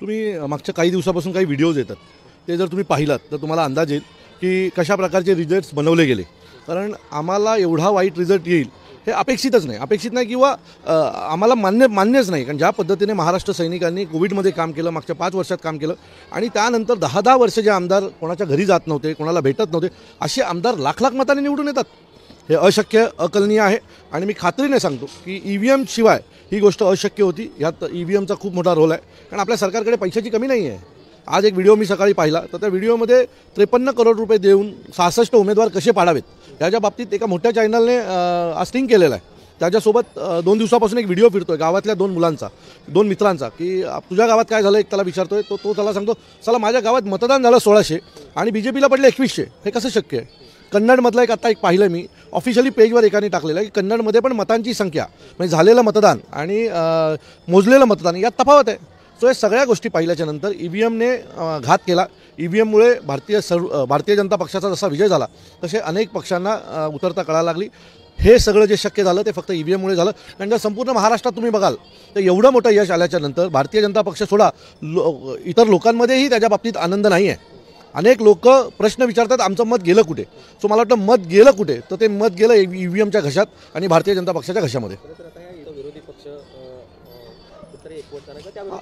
तुम्ही मागच्या काही दिवसापासून काही व्हिडिओज येतात, ते जर तुम्ही पाहिलात तर तुम्हाला अंदाज येईल की कशा प्रकारचे रिझल्ट्स बनवले गेले. कारण आम्हाला एवढा वाईट रिझल्ट येईल हे अपेक्षितच नाही, अपेक्षित नाही किंवा आम्हाला मान्यच नाही. कारण ज्या पद्धतीने महाराष्ट्र सैनिकांनी कोविडमध्ये काम केलं, मागच्या 5 वर्षात काम केलं आणि त्यानंतर 10-10 वर्ष जे आमदार कोणाच्या घरी जात नव्हते, कोणाला भेटत नव्हते, असे आमदार लाख मतांनी निवडून येतात. हे अशक्य, अकल्पनीय आहे. आणि मी खात्रीने सांगतो की EVM शिवाय ही गोष्ट अशक्य होती. यात EVMचा खूप मोठा रोल आहे. कारण आपल्या सरकारकडे पैशाची कमी नाही आहे. आज एक व्हिडिओ मी सकाळी पाहिला, तर त्या व्हिडिओमध्ये 53 करोड रुपये देऊन 66 उमेदवार कसे पाडावेत याच्या बाबतीत एका मोठ्या चॅनलने स्टिंग केलेलं आहे. त्याच्यासोबत 2 दिवसापासून एक व्हिडिओ फिरतोय गावातल्या 2 मुलांचा, 2 मित्रांचा, की तुझ्या गावात काय झालं, एक त्याला विचारतोय. तो त्याला सांगतो, चला माझ्या गावात मतदान झालं 1600 आणि BJPला पडले 2100. हे कसं शक्य आहे? कन्नडमधलं आता एक पाहिलं मी, ऑफिशियली पेजवर एकाने टाकलेलं आहे की कन्नडमध्ये पण मतांची संख्या म्हणजे झालेलं मतदान आणि मोजलेलं मतदान यात तफावत आहे. सो हे सगळ्या गोष्टी पाहिल्याच्या नंतर EVMने घात केला. EVMमुळे भारतीय जनता पक्षाचा जसा विजय झाला तसे अनेक पक्षांना उतरता कळायला लागली. हे सगळं जे शक्य झालं ते फक्त EVMमुळे झालं. कारण जर संपूर्ण महाराष्ट्रात तुम्ही बघाल तर एवढं मोठं यश आल्याच्या नंतर भारतीय जनता पक्ष सोडा, इतर लोकांमध्येही त्याच्या बाबतीत आनंद नाही आहे. अनेक लोक प्रश्न विचारतात, आमचं मत गेलं कुठे? सो मला वाटतं मत गेलं कुठे, तर ते मत गेलं EVMच्या घशात आणि भारतीय जनता पक्षाच्या घशामध्ये.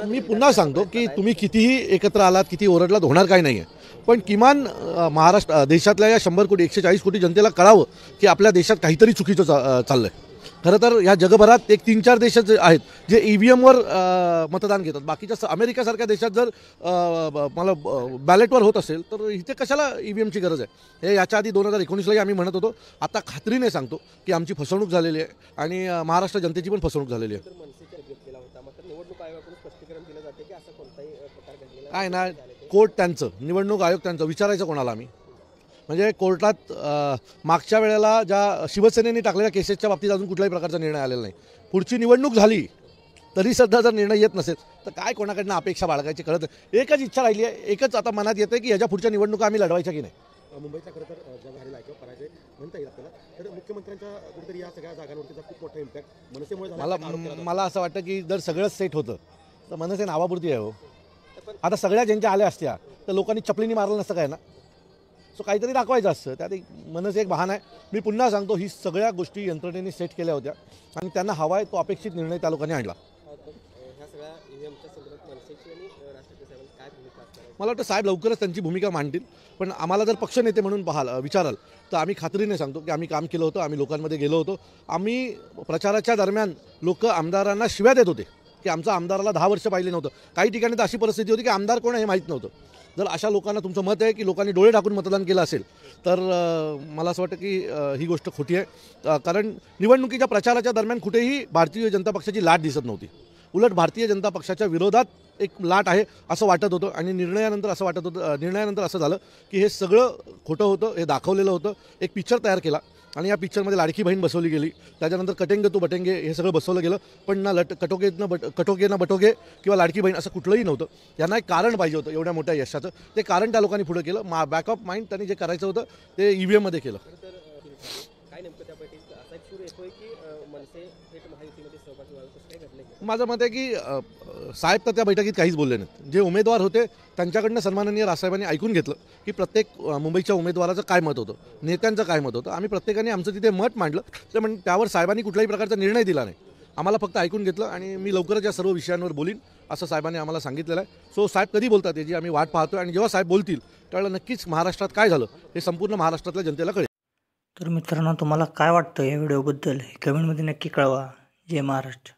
मी पुन्हा सांगतो की तुम्ही कितीही एकत्र आलात, किती ओरडलात, होणार काही नाही आहे. पण किमान महाराष्ट्र देशातल्या या 100 कोटी 140 कोटी जनतेला कळावं की आपल्या देशात काहीतरी चुकीचं चाललं आहे. खरं तर या जगभरात एक 3-4 देश आहेत जे EVMवर मतदान घेतात. बाकीच्या अमेरिकासारख्या देशात जर मला बॅलेटवर होत असेल तर इथे कशाला EVMची गरज आहे? हे याच्या आधी 2019लाही आम्ही म्हणत होतो. आता खात्रीने सांगतो की आमची फसवणूक झालेली आहे आणि महाराष्ट्र जनतेची पण फसवणूक झालेली आहे. काय ना, कोर्ट त्यांचं, निवडणूक आयोग त्यांचं, विचारायचं कोणाला आम्ही? म्हणजे कोर्टात मागच्या वेळेला ज्या शिवसेनेने टाकलेल्या केसेसच्या बाबतीत अजून कुठल्याही प्रकारचा निर्णय आलेला नाही. पुढची निवडणूक झाली तरी सध्या जर निर्णय येत नसेल तर काय कोणाकडनं अपेक्षा बाळगायची कळत नाही. एकच इच्छा राहिली आहे, एकच आता मनात येते की याच्या पुढच्या निवडणुका आम्ही लढवायच्या की नाही. मुंबईचा खरं तर जग झालेला आहे किंवा पराजय म्हणता येईल आपल्याला. तर मुख्यमंत्र्यांच्या कुठेतरी या सगळ्या जागांवरतीचा खूप मोठा इम्पॅक्ट मनसेमुळे मला असं वाटतं की जर सगळंच सेट होतं तर मनसे नावापुरती आहे हो. आता सगळ्या ज्यांच्या आल्या असत्या तर लोकांनी चपलीने मारलं नसतं काय ना. सो काहीतरी दाखवायचं असतं, त्यात मनसे एक बहाणा आहे. मी पुन्हा सांगतो, ही सगळ्या गोष्टी यंत्रणेने सेट केल्या होत्या आणि त्यांना हवा आहे तो अपेक्षित निर्णय त्या लोकांनी आणला. मला वाटतं साहेब लवकरच त्यांची भूमिका मांडतील. पण आम्हाला जर पक्षनेते म्हणून विचाराल तर आम्ही खात्रीने सांगतो की आम्ही काम केलं होतं, आम्ही लोकांमध्ये गेलो होतो. आम्ही प्रचाराच्या दरम्यान लोक आमदारांना शिव्या देत होते की आमचा आमदाराला 10 वर्ष पाहिले नव्हतं. काही ठिकाणी तर अशी परिस्थिती होती की आमदार कोण आहे हे माहीत नव्हतं. जर अशा लोकांना तुमचं मत आहे की लोकांनी डोळे टाकून मतदान केलं असेल तर मला असं वाटतं की ही गोष्ट खोटी आहे. कारण निवडणुकीच्या प्रचाराच्या दरम्यान कुठेही भारतीय जनता पक्षाची लाट दिसत नव्हती. उलट भारतीय जनता पक्षाच्या विरोधात एक लाट आहे असं वाटत होतं आणि निर्णयानंतर असं झालं की हे सगळं खोटं होतं, हे दाखवलेलं होतं. एक पिक्चर तयार केला आणि या पिक्चरमध्ये लाडकी बहीण बसवली गेली, त्याच्यानंतर कटेंगे तो बटेंगे हे सगळं बसवलं गेलं. पण ना कटोगे ना बटोगे किंवा लाडकी बहीण असं कुठलंही नव्हतं. यांना एक कारण पाहिजे होतं एवढ्या मोठ्या यशाचं. ते कारण त्या लोकांनी पुढे केलं. बॅक ऑफ माइंड त्यांनी जे करायचं होतं ते EVMमध्ये केलं. माझं मत आहे की साहेब तर त्या बैठकीत काहीच बोलले नाहीत. जे उमेदवार होते त्यांच्याकडनं सन्माननीय राजसाहेबांनी ऐकून घेतलं की प्रत्येक मुंबईच्या उमेदवाराचं काय मत होतं, नेत्यांचं काय मत होतं. आम्ही प्रत्येकाने आमचं तिथे मत मांडलं. तर म्हणजे त्यावर साहेबांनी कुठल्याही प्रकारचा निर्णय दिला नाही. आम्हाला फक्त ऐकून घेतलं आणि मी लवकरच या सर्व विषयांवर बोलीन असं साहेबांनी आम्हाला सांगितलेलं आहे. सो साहेब कधी बोलतात याची आम्ही वाट पाहतो आणि जेव्हा साहेब बोलतील त्यावेळेला नक्कीच महाराष्ट्रात काय झालं हे संपूर्ण महाराष्ट्रातल्या जनतेला कळेल. तर मित्रांनो, तुम्हाला काय वाटतं या व्हिडिओबद्दल हे कमेंटमध्ये नक्की कळवा. जय महाराष्ट्र.